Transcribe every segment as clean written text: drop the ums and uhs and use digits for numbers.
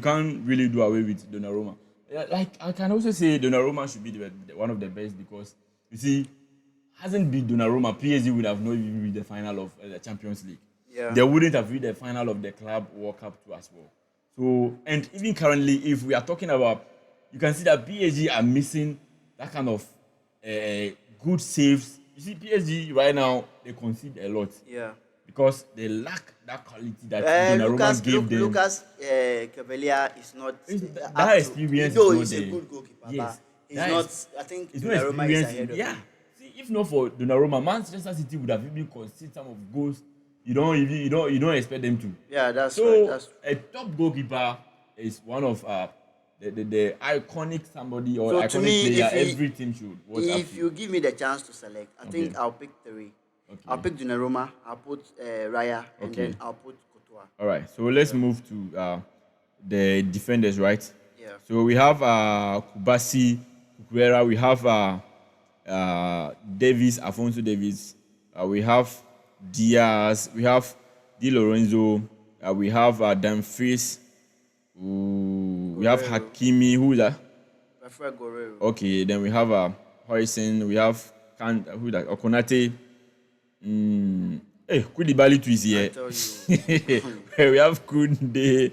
can't really do away with Donnarumma. Yeah, like I can also say Donnarumma should be one of the best because you see, hasn't been Donnarumma, PSG would have not even reached the final of the Champions League. Yeah. They wouldn't have reached the final of the Club World Cup too as well. So, and even currently, if we are talking about, you can see that PSG are missing that kind of good saves. You see, PSG right now, they concede a lot. Yeah. Because they lack that quality that Donnarumma gave them. Lucas Cavalier is not that experience. Though is he's not a good goalkeeper, yes, but he's not. I think it's Donnarumma is ahead of yeah. him. See, if not for Donnarumma, Manchester City would have even conceded some of goals. You don't expect them to. Yeah, that's so right. A top goalkeeper is one of the iconic somebody or So iconic to me, player every team should watch out if for. you give me the chance to select, I think I'll pick three. Okay. I'll pick Donnarumma, I'll put Raya, and Okay. then I'll put Courtois. All right, so let's move to the defenders, right? Yeah. So we have 𝗢𝗙𝗙𝗜𝗖𝗓, we have Davis, Alfonso Davis, we have Diaz, we have Di Lorenzo, we have Dumfries, we have Hakimi, who is that? Prefer Guerrero. Okay, then we have Hoyson, we have who is that? Okonate. Hey, Koulibaly too is here. I tell you. We have Koundé,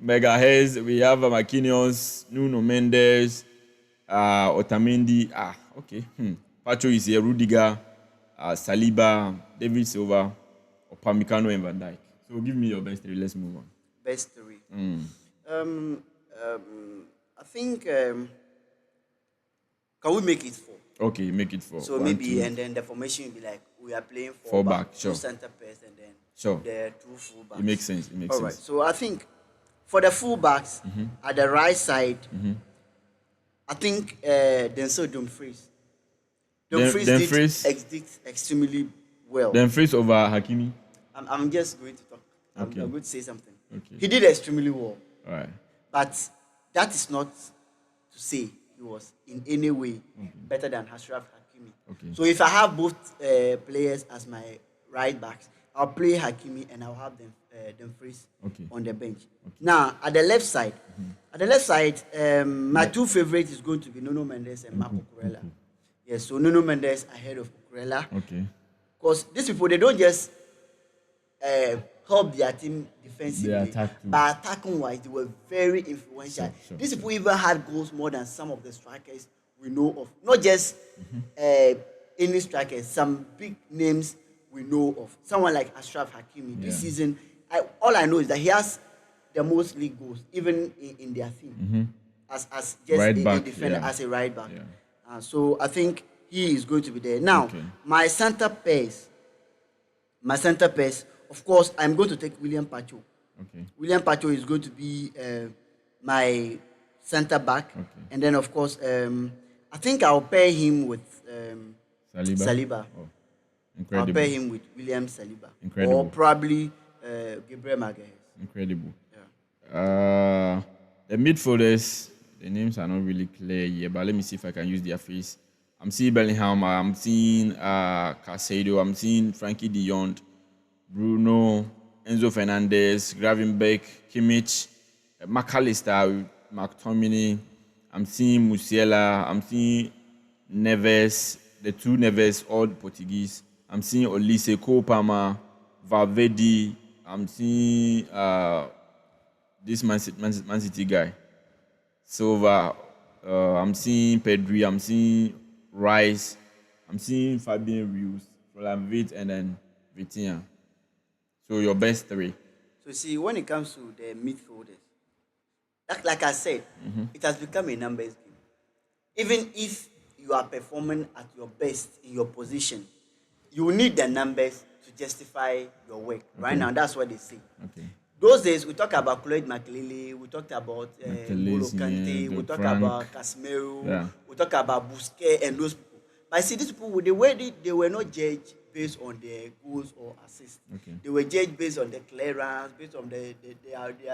Megahez, we have Marquinhos, Nuno Mendes, Otamendi. Okay. Pacho is here, Rudiger, Saliba, David Silva, Upamecano, and Van Dijk. So give me your best three. Let's move on. Best three. I think can we make it four? Okay, make it four. So 1, maybe 2. and then the formation will be like we are playing Four back, two sure. center pairs and then Sure. the two full backs. It makes sense. All right. So I think for the full backs at the right side, I think Denzel Dumfries. Dumfries did extremely well. Dumfries over Hakimi. I'm just going to talk. Okay. I'm going to say something. Okay. He did extremely well. All right. But that is not to say he was in any way better than Ashraf Hakimi. Okay. So if I have both players as my right backs, I'll play Hakimi and I'll have them Dumfries on the bench. Okay. Now at the left side, my two favorites is going to be Nuno Mendes and Marco Cucurella. Yes, so Nuno Mendes ahead of Cucurella. Okay. Because these people, they don't just help their team defensively, but attacking wise, they were very influential. These people even had goals more than some of the strikers we know of. Not just any strikers, some big names we know of. Someone like Ashraf Hakimi. This season, all I know is that he has the most league goals, even in their team, as just right a back, defender, as a right back. Yeah. So I think he is going to be there. Now, my center pairs, of course, I'm going to take William Pacho. Okay. William Pacho is going to be my center back. Okay. And then, of course, I think I'll pair him with Saliba. Oh, incredible. I'll pair him with William Saliba. Incredible. Or probably Gabriel Magalhaes. Incredible. Yeah. The midfielders, the names are not really clear yet, but let me see if I can use their face. I'm seeing Bellingham, I'm seeing Caicedo, I'm seeing Frankie de Jong, Bruno, Enzo Fernandez, Gravenberch, Kimmich, McAllister, McTominay. I'm seeing Musiala. I'm seeing Neves, the two Neves, all Portuguese. I'm seeing Olise, Cole Palmer, Valverde. I'm seeing this Man City guy, Silva. I'm seeing Pedri. I'm seeing Rice. I'm seeing Fabian Ruiz, Roland Vitt, and then Vitinha. So your best three. So see, when it comes to the midfielders, like I said, it has become a numbers game. Even if you are performing at your best in your position, you need the numbers to justify your work. Right now, that's what they say. Okay. Those days, we talk about Cloyd Makelele, we talked about N'Golo Kante, we talk about Casemiro, we talk about Busquets and those people. But see, these people, the way they were not judged based on their goals or assists. Okay. They were judged based on their clearance, based on their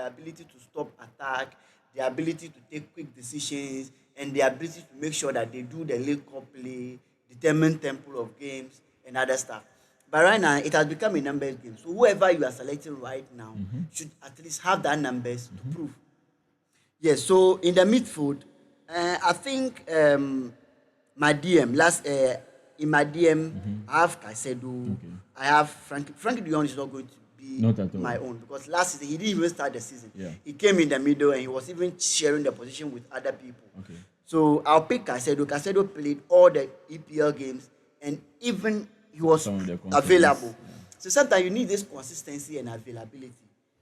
ability to stop attack, their ability to take quick decisions, and their ability to make sure that they do the league cup play, determine tempo of games, and other stuff. But right now, it has become a numbers game. So whoever you are selecting right now should at least have that numbers to prove. Yes, so in the midfield, I think my DM last in my DM I have Caicedo, Okay. I have Frankie De Jong is not going to be Not at all. my own because last season he didn't even start the season. Yeah. He came in the middle and he was even sharing the position with other people. Okay. So I'll pick Caicedo. Caicedo played all the EPL games and even he was Some of the conference, available. yeah. So sometimes you need this consistency and availability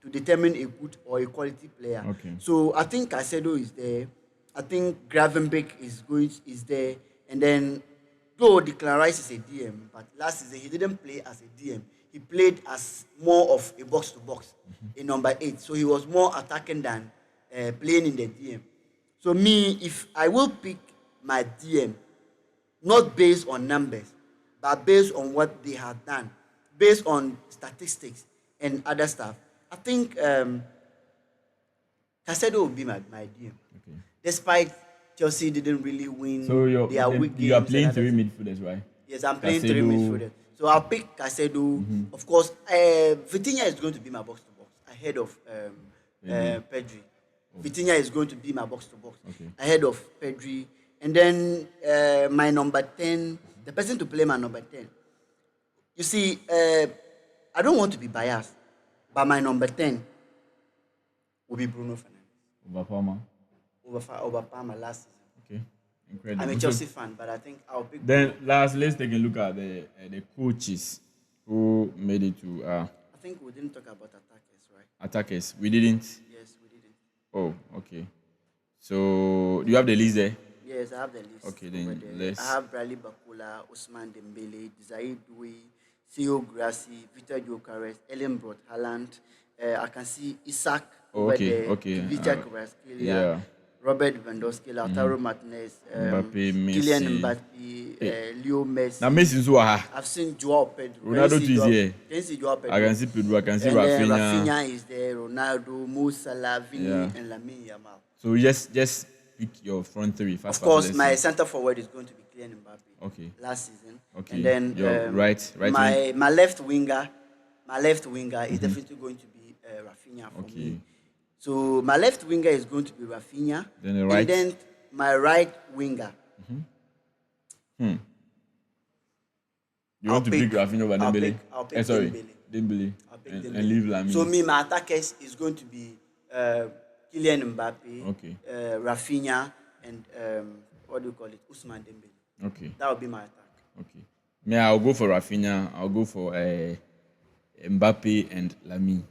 to determine a good or a quality player. Okay. So I think Caicedo is there. I think Gravenberch is there. And then though Declan Rice is a DM, but last season he didn't play as a DM. He played as more of a box to box in number 8. So he was more attacking than playing in the DM. So me, if I will pick my DM, not based on numbers, but based on what they have done, based on statistics and other stuff, I think Caicedo will be my DM. Okay. Despite Chelsea didn't really win So their weak games. you are playing and other 3 things. midfielders, right? Yes, I'm playing 3 Caicedo. midfielders. So I'll pick Caicedo. Of course, Vitinha is going to be my box to box ahead of Pedri. Vitinha is going to be my box to box ahead of Pedri. And then my number 10, the person to play my number 10. You see, I don't want to be biased, but my number 10 will be Bruno Fernandes Over Palmer. over Palmer last season. Okay. Incredible. I'm a Chelsea fan, but I think I'll pick. Then last, let's take a look at the coaches who made it to I think we didn't talk about attackers, right? attackers. We didn't. Yes, we didn't. Oh, okay. So do you have the list there? Yes, I have the list. Okay, then over there. let's- I have Bradley Bakula, Ousmane Dembele, Desiree Doué, Theo Grassi, Victor Gyökeres, Ellen Brot Haaland. I can see Isaac over Okay, there, okay. Ivica Kvaratskhelia, Yeah. Robert Lewandowski, Lautaro Martinez, Mbappe, Messi. Kylian Mbappe, Leo Messi. Now Messi nso wɔ ha. I've seen Joao Pedro. Ronaldo Can you see too is Joao- here. Can you see Joao Pedro? I can see Pedro, I can see And then Rafinha. Rafinha is there, Ronaldo, Mo Salah, Vini, Yeah. and Lamine Yamal. So just pick your front three. Of course, my center forward is going to be Kylian Mbappe. Okay. Last season. Okay. And then Your right my left winger, is definitely going to be Rafinha for Okay. me. So my left winger is going to be Rafinha. Then the right? And then my right winger. You I'll want to pick pick- Rafinha over I'll Dembele? pick- I'll pick Sorry, Dembele. Dembele. I'll pick And Dembele. leave Lamine. So me, my attackers is going to be Kylian Mbappe, Okay. Rafinha, and what do you call it? Ousmane Dembele. Okay. That would be my attack. Okay. Me, I'll go for Rafinha. I'll go for Mbappe and Lamine.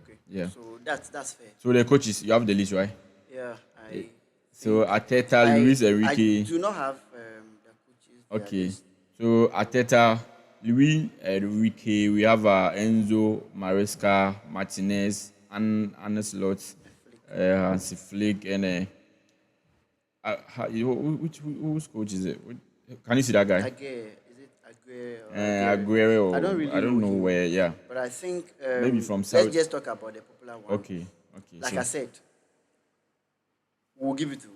Okay. Yeah. So that's fair. So the coaches, you have the list, right? Yeah. So Arteta, Luis Enrique. I do not have the coaches. their Okay. list. So Arteta, Luis Enrique. We have Enzo, Maresca, Martinez, Arne Slot, Hansi Flick, and whose coach is it? Can you see that guy? Aguirre. Is it Aguirre? Or Aguero. I don't really I don't know him. where. Yeah. But I think Maybe from let's South- just talk about the popular one. Okay. Okay. Like so I said, we'll give it to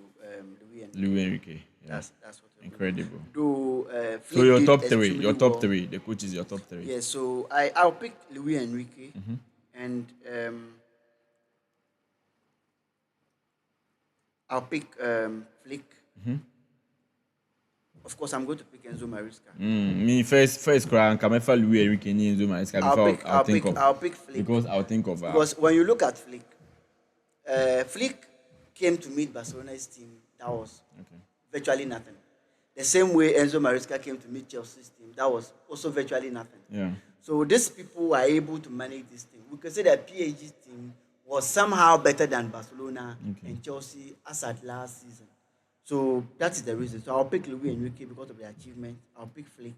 Louis and Luis Enrique. Yeah. that's what we're Incredible. do. So Flick your did top three. extremely Your top well. three. The coach is your top three. Yeah, so I'll pick Luis Enrique and I'll pick Flick. Of course, I'm going to pick Enzo Maresca. Me first cry and Kamefa Luis Enrique ni Enzo Maresca before I'll pick Flick because I'll think of because when you look at Flick, Flick came to meet Barcelona's team. That was virtually nothing. The same way Enzo Maresca came to meet Chelsea's team. That was also virtually nothing. Yeah. So these people are able to manage this team. We could say that PAG's team was somehow better than Barcelona and Chelsea as at last season. So that is the reason. So I'll pick Luis Enrique because of the achievement. I'll pick Flick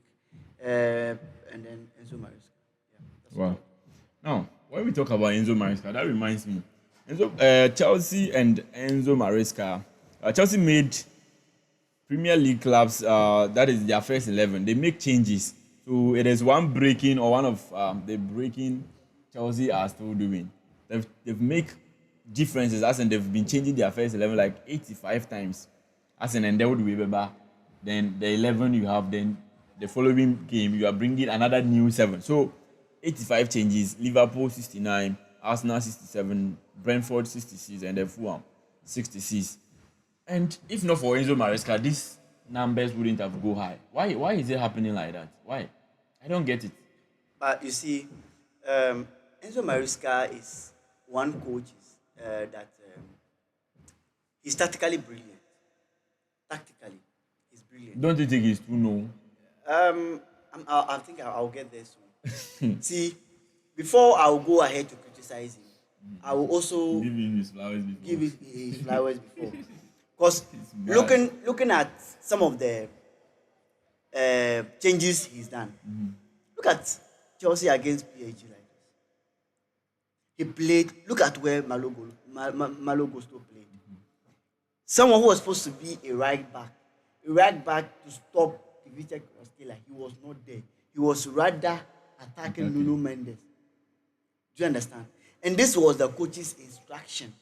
and then Enzo Maresca. Yeah, that's Wow. Now, when we talk about Enzo Maresca, that reminds me. Chelsea and Enzo Maresca. Chelsea made Premier League clubs, that is their first 11. They make changes. So it is one breaking or one of the breaking Chelsea are still doing. They've make differences as in they've been changing their first 11 like 85 times. As in, and they would remember. Then the 11 you have, then the following game you are bringing another new 7. So 85 changes. Liverpool 69, Arsenal 67, Brentford 66, and then Fulham. 66. And if not for Enzo Maresca, these numbers wouldn't have go high. Why is it happening like that? Why? I don't get it. But you see, Enzo Maresca is one coach that he's tactically brilliant. Tactically, he's brilliant. Don't you think it's too no? I think I'll get there soon. See, before I'll go ahead to criticize him, I will also Give him his flowers before. give his flowers before. Because bad. looking at some of the changes he's done, look at Chelsea against PSG like this. He played. Look at where Malo Gusto played. Someone who was supposed to be a right back to stop Divitek Rostela, he was not there. He was rather attacking Nuno Mendes. Do you understand? And this was the coach's instruction.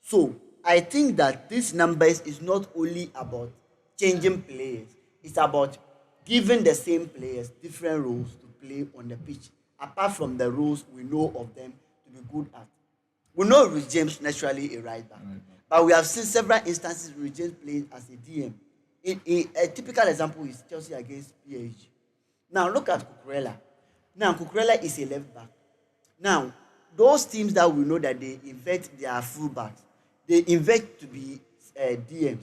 So I think that these numbers is not only about changing players, it's about giving the same players different roles to play on the pitch, apart from the roles we know of them to be good at. We know Rich James naturally a right back, but we have seen several instances Rich James playing as a DM. A typical example is Chelsea against PSG. Now look at Cucurella. Now Cucurella is a left back. Now those teams that we know that they invert their fullbacks, they invert to be DMs.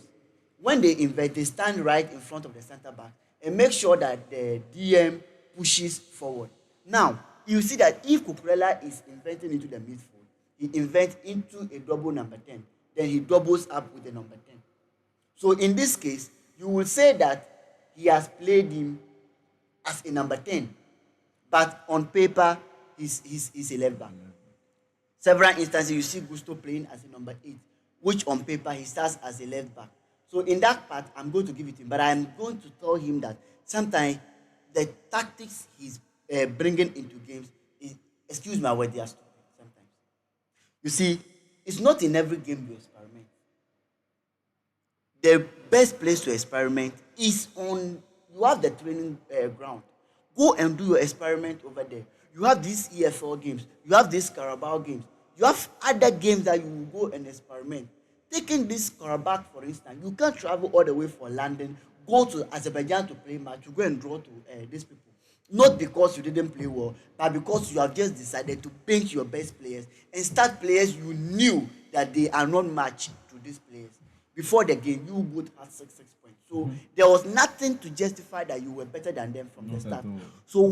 When they invert, they stand right in front of the center back and make sure that the DM pushes forward. Now you see that if Cucurella is inverting into the midfield, he inverts into a double number 10. Then he doubles up with the number 10. So in this case, you will say that he has played him as a number 10, but on paper he's a left back. Several instances you see Gusto playing as a number 8, which on paper he starts as a left back. So in that part, I'm going to give it to him, but I'm going to tell him that sometimes the tactics he's bringing into games is, excuse my word, they are stupid sometimes. You see, it's not in every game you experiment. The best place to experiment is on, you have the training ground. Go and do your experiment over there. You have these EFL games. You have these Carabao games. You have other games that you will go and experiment. Taking this Carabao, for instance, you can't travel all the way from London, go to Azerbaijan to play match, to go and draw to these people. Not because you didn't play well, but because you have just decided to bench your best players and start players you knew that they are not matched to these players. Before the game, you both had 6 points. So there was nothing to justify that you were better than them from the start. So